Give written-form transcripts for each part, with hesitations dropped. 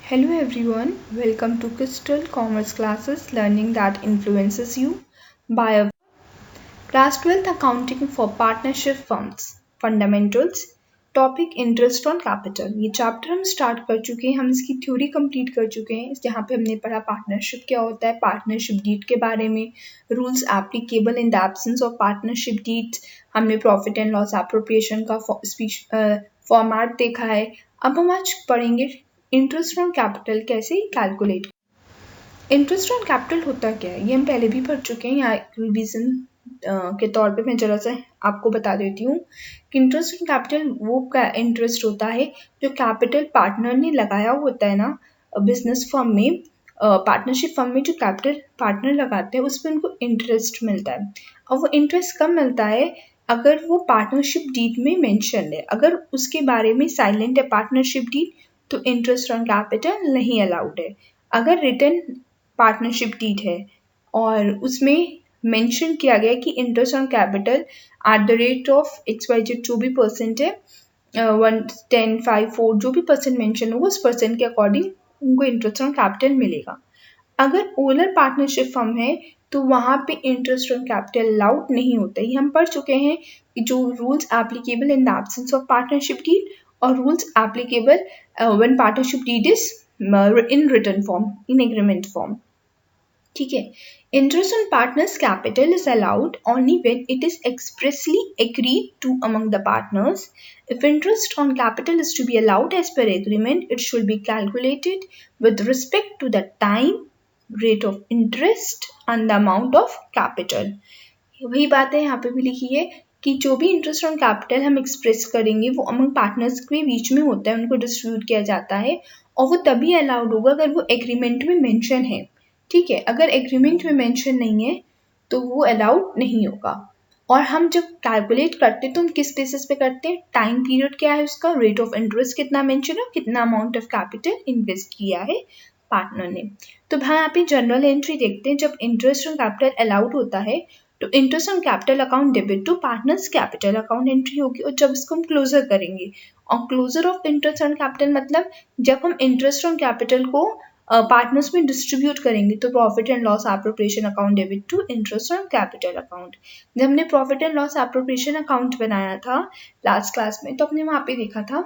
Hello everyone, welcome to Crystal Commerce Classes Learning that Influences You by a Class 12th Accounting for Partnership Firms Fundamentals topic interest on capital. ये chapter हम start कर चुके हैं, हम इसकी theory complete कर चुके हैं। जहाँ पे हमने पढ़ा पार्टनरशिप क्या होता है, पार्टनरशिप डीड के बारे में, rules applicable in the absence of partnership deed, हमने प्रॉफिट एंड लॉस एप्रोप्रिएशन का फॉर्मेट देखा है। अब हम आज पढ़ेंगे इंटरेस्ट ऑन कैपिटल कैसे कैलकुलेट। इंटरेस्ट ऑन कैपिटल होता क्या है ये हम पहले भी पढ़ चुके हैं। यहाँ रिवीजन के तौर पे मैं जरा सा आपको बता देती हूँ कि इंटरेस्ट ऑन कैपिटल वो इंटरेस्ट होता है जो कैपिटल पार्टनर ने लगाया होता है ना बिजनेस फर्म में, पार्टनरशिप फर्म में जो कैपिटल पार्टनर लगाते हैं उस पर उनको इंटरेस्ट मिलता है। और वो इंटरेस्ट कब मिलता है अगर वो पार्टनरशिप डीड में मेंशन है। अगर उसके बारे में साइलेंट है पार्टनरशिप डीड तो इंटरेस्ट ऑन कैपिटल नहीं अलाउड है। अगर रिटन पार्टनरशिप डीड है और उसमें मेंशन किया गया कि interest on capital at the rate of XYZ जो भी परसेंट है 1, 10, 5, 4 जो भी परसेंट मेंशन होगा उस परसेंट के अकॉर्डिंग उनको इंटरेस्ट ऑन कैपिटल मिलेगा। अगर ओनर पार्टनरशिप फर्म है तो वहाँ पे इंटरेस्ट ऑन कैपिटल अलाउड नहीं होता। ये हम पढ़ चुके हैं कि जो rules applicable in the absence of partnership deed और rules applicable when partnership deed is in written form, in agreement form. ठीक है, interest on partners capital is allowed only when it is expressly agreed to among the partners. If interest on capital is to be allowed as per agreement, it should be calculated with respect to the time, rate of interest and the amount of capital. वही बात है यहाँ पे भी लिखी है कि जो भी इंटरेस्ट ऑन कैपिटल हम एक्सप्रेस करेंगे वो अमंग पार्टनर्स के बीच में होता है, उनको डिस्ट्रीब्यूट किया जाता है और वो तभी अलाउड होगा अगर वो एग्रीमेंट में मेंशन है। ठीक है, अगर एग्रीमेंट में मेंशन नहीं है तो वो अलाउड नहीं होगा। और हम जब कैलकुलेट करते हैं तो हम किस बेसिस पे करते हैं, टाइम पीरियड क्या है उसका, रेट ऑफ इंटरेस्ट कितना मेंशन है, कितना अमाउंट ऑफ कैपिटल इन्वेस्ट किया है पार्टनर ने। तो भाई यहाँ पे जनरल एंट्री देखते हैं, जब इंटरेस्ट ऑन कैपिटल अलाउड होता है तो interest on capital account debit to partners capital account entry होगी। और जब इसको हम क्लोजर करेंगे, और closure of interest on capital मतलब जब हम इंटरेस्ट ऑन कैपिटल को पार्टनर्स में डिस्ट्रीब्यूट करेंगे तो profit and loss appropriation account debit to interest on capital account. जब हमने profit and loss appropriation account बनाया था लास्ट क्लास में तो हमने वहाँ पे देखा था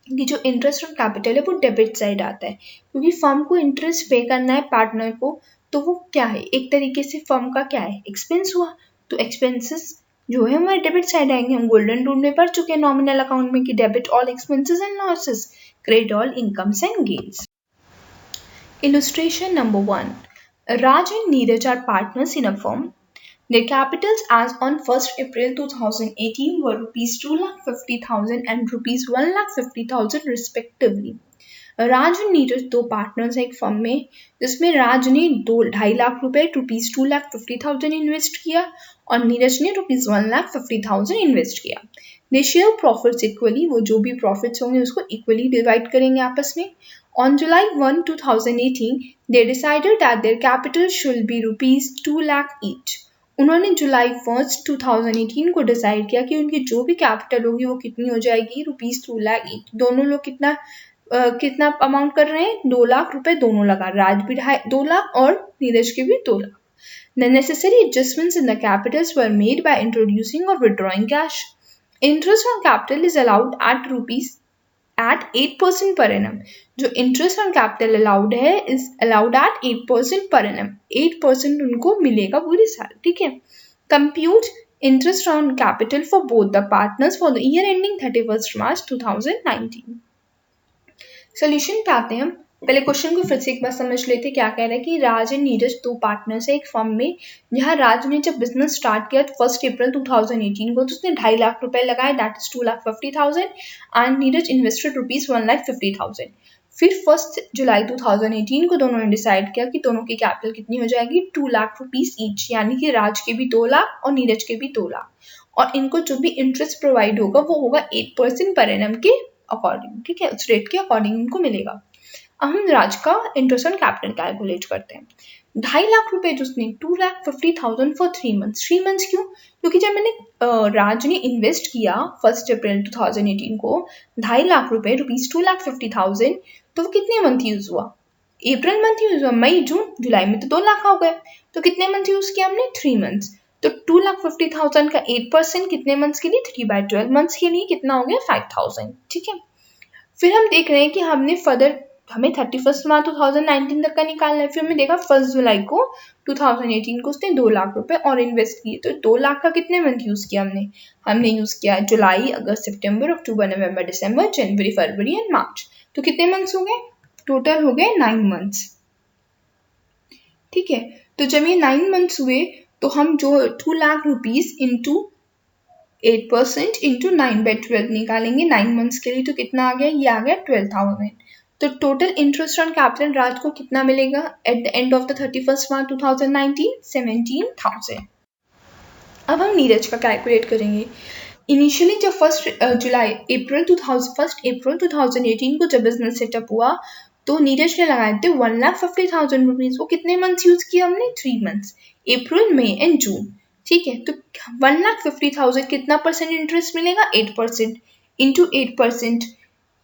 कि जो इंटरेस्ट ऑन कैपिटल है वो डेबिट साइड आता है, क्योंकि फर्म को इंटरेस्ट पे करना है पार्टनर को, तो वो क्या है एक तरीके से फर्म का क्या है एक्सपेंस हुआ, तो एक्सपेंसेस जो है हमारे डेबिट साइड आएंगे। हम गोल्डन रूल में पढ़ चुके हैं नॉमिनल अकाउंट में कि debit all expenses and losses, credit all incomes and gains. Illustration number 1. Raj and Neeraj are partners in a firm. Their capitals as on 1st April 2018 were rupees 2,50,000 and rupees 1,50,000 respectively. राज और नीरज दो partners हैं एक firm में, जिसमें राज ने 2.5 लाख रुपए rupees 2,50,000 invest किया और नीरज ने रुपीज 1,50,000 इन्वेस्ट किया। दे शेयर प्रॉफिट्स इक्वली, वो जो भी प्रॉफिट्स होंगे उसको इक्वली डिवाइड करेंगे आपस में। On July 1, 2018, they decided that their capital should be rupees 2 lakh each. उन्होंने जुलाई 1, 2018 को डिसाइड किया कि उनकी जो भी कैपिटल होगी वो कितनी हो जाएगी, रुपीज 2 लाख ईच। दोनों लोग कितना अमाउंट कर रहे हैं, 2 लाख रुपए दोनों लगा, राज भी 2 लाख और नीरज के भी 2 lakh. The necessary adjustments in the capitals were made by introducing or withdrawing cash. Interest on capital is allowed at 8% per annum. जो इंटरेस्ट ऑन कैपिटल अलाउड है is allowed at 8% per annum, 8% उनको मिलेगा पूरे साल। ठीक है, compute interest on capital for both the partners for the year ending 31 March 2019। Solution पे आते हैं हम। पहले क्वेश्चन को फिर से एक बार समझ लेते क्या कह रहा है कि राज एंड नीरज दो पार्टनर्स है एक फर्म में, जहाँ राज ने जब बिजनेस स्टार्ट किया 1 अप्रैल 2018 को तो उसने 2.5 लाख रुपए लगाए, that is 2,50,000 and Neeraj invested rupees 1,50,000। फिर 1 जुलाई 2018 को दोनों ने डिसाइड किया कि दोनों की कैपिटल कितनी हो जाएगी, 2 लाख रुपीज ईच, यानी कि राज के भी 2 लाख और नीरज के भी 2 लाख, और इनको जो भी इंटरेस्ट प्रोवाइड होगा वो होगा 8% पर एनम के अकॉर्डिंग। ठीक है, उस रेट के अकॉर्डिंग इनको मिलेगा। अब हम राज का इंटरेस्ट ऑन कैपिटल कैलकुलेट करते हैं। ₹2.5 लाख जो उसने 2,50,000 फॉर 3 मंथ्स। 3 मंथ्स क्यों? क्योंकि जब मैंने राज ने इन्वेस्ट किया 1 अप्रैल 2018 को ₹2.5 लाख ₹2,50,000, तो वो कितने मंथ यूज हुआ? अप्रैल मंथ यूज हुआ, मई जून जुलाई में तो 2 लाख हो गए। तो कितने मंथ यूज किया हमने? 3 मंथ्स। तो 2,50,000 का 8% कितने मंथ्स के लिए? 3/12 मंथ्स के लिए कितना हो गया? 5,000। ठीक है, फिर हम देख रहे हैं कि हमने फर्दर हमें 31 मार्च 2019 तक का निकालना है। फिर हमने देखा 1 जुलाई को 2018 को उसने 2 लाख रुपए और इन्वेस्ट किए। तो 2 लाख का कितने मंथ यूज किया हमने यूज किया जुलाई, अगस्त, सितंबर, अक्टूबर, नवंबर, दिसंबर, जनवरी, फरवरी एंड मार्च। तो कितने मंथ्स हो गए? टोटल हो गए 9 मंथ्स। ठीक है, तो जब ये 9 मंथ्स हुए तो हम जो 2 लाख रुपीज इंटू 8% इंटू 9/12 निकालेंगे 9 मंथ्स के लिए। तो कितना आ गया? ये आ गया 12,000। तो टोटल इंटरेस्ट ऑन कैपिटल राज को कितना मिलेगा at the end of the 31 मार्च 2019? 17,000। अब हम नीरज का कैलकुलेट करेंगे। इनिशियली जब 1 अप्रैल 2018 को जब बिजनेस सेटअप हुआ तो नीरज ने लगाए थे 1,50,000 रुपीज। वो कितने मंथ्स यूज किया हमने? 3 months, April, May and June. ठीक है, तो 1,50,000 कितना परसेंट इंटरेस्ट मिलेगा? 8% इंटू 8%।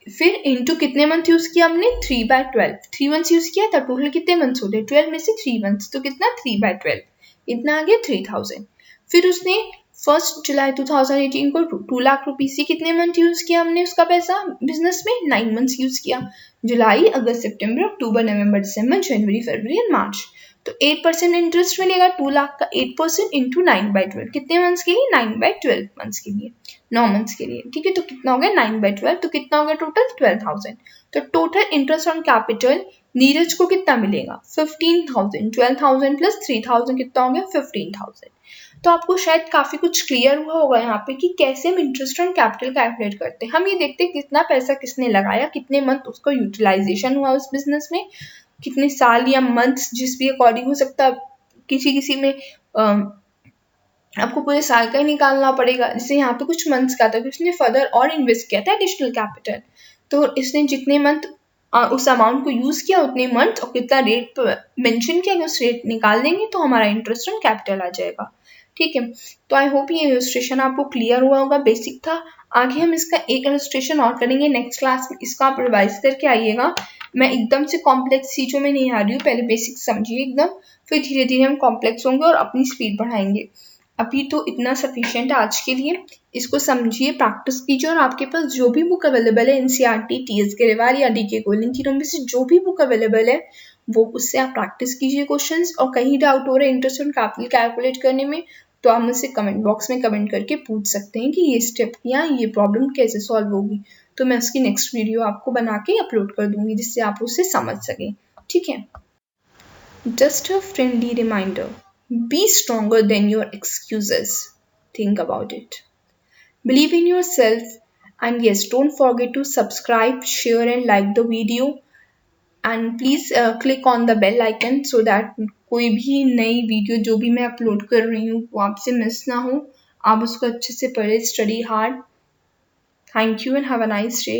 फिर इंटू कितने मंथ यूज किया हमने? 3/12। 3 मंथ्स यूज किया था, टोटल कितने मंथ्स होते? 12 में से 3 मंथ्स, तो कितना? 3/12, इतना आ गया 3,000। फिर उसने 1 जुलाई 2018 को 2 लाख रुपीज से कितने मंथ यूज किया हमने उसका पैसा बिजनेस में? 9 मंथ्स यूज किया, जुलाई, अगस्त, सितंबर, अक्टूबर, नवंबर, दिसंबर, जनवरी, फरवरी एंड मार्च। तो 8% इंटरेस्ट मिलेगा। 2 लाख का 8% इंटू 9/12 कितने मंथ्स के लिए? 9/12 मंथ्स के लिए, 9 मंथ्स के लिए। ठीक है, तो कितना हो गया? 9/12, तो कितना हो गया टोटल? 12,000। तो total interest on capital Neeraj को कितना मिलेगा? 15,000। 12,000 प्लस 3,000 कितना हो गया? 15,000। तो आपको शायद काफी कुछ क्लियर हुआ होगा यहाँ पे कि कैसे हम इंटरेस्ट ऑन कैपिटल कैलकुलेट करते हैं। हम ये देखते हैं कितना पैसा किसने लगाया, कितने मंथ उसको यूटिलाइजेशन हुआ उस बिजनेस में, कितने साल या मंथ्स जिस भी अकॉर्डिंग हो सकता है। किसी में आपको पूरे साल का ही निकालना पड़ेगा। जैसे यहाँ पे कुछ मंथ्स का था कि उसने फर्दर और इन्वेस्ट किया था एडिशनल कैपिटल, तो इसने जितने मंथ उस अमाउंट को यूज किया उतने मंथ और कितना रेट मेंशन किया, उस रेट निकाल देंगे तो हमारा इंटरेस्ट ऑन कैपिटल आ जाएगा। ठीक है, तो आई होप ये इलस्ट्रेशन आपको क्लियर हुआ होगा, बेसिक था। आगे हम इसका एक इलस्ट्रेशन और करेंगे नेक्स्ट क्लास में, इसका आप रिवाइज करके आइएगा। मैं एकदम से कॉम्प्लेक्स चीजों में नहीं आ रही हूँ, पहले बेसिक समझिए एकदम, फिर धीरे धीरे हम कॉम्प्लेक्स होंगे और अपनी स्पीड बढ़ाएंगे। अभी तो इतना सफिशिएंट है आज के लिए, इसको समझिए, प्रैक्टिस कीजिए और आपके पास जो भी बुक अवेलेबल है एनसीईआरटी, टीएस ग्रेवाल या डीके गोयल, इन तीनों में से जो भी बुक अवेलेबल है वो उससे आप प्रैक्टिस कीजिए क्वेश्चंस। और कहीं डाउट हो रहा है इंटरेस्ट ऑन कैपिटल कैलकुलेट करने में तो आप मुझसे कमेंट बॉक्स में कमेंट करके पूछ सकते हैं कि ये स्टेप या ये प्रॉब्लम कैसे सॉल्व होगी। तो मैं उसकी नेक्स्ट वीडियो आपको बना के अपलोड कर दूंगी जिससे आप उसे समझ सकें। ठीक है, just a friendly reminder, be stronger than your excuses. Think about it. Believe in yourself, and yes, don't forget to subscribe, share and like the video, and please click on the bell icon so that कोई भी नई video जो भी मैं upload कर रही हूँ वो आपसे मिस ना हो। आप उसको अच्छे से पढ़े, study hard. Thank you and have a nice day.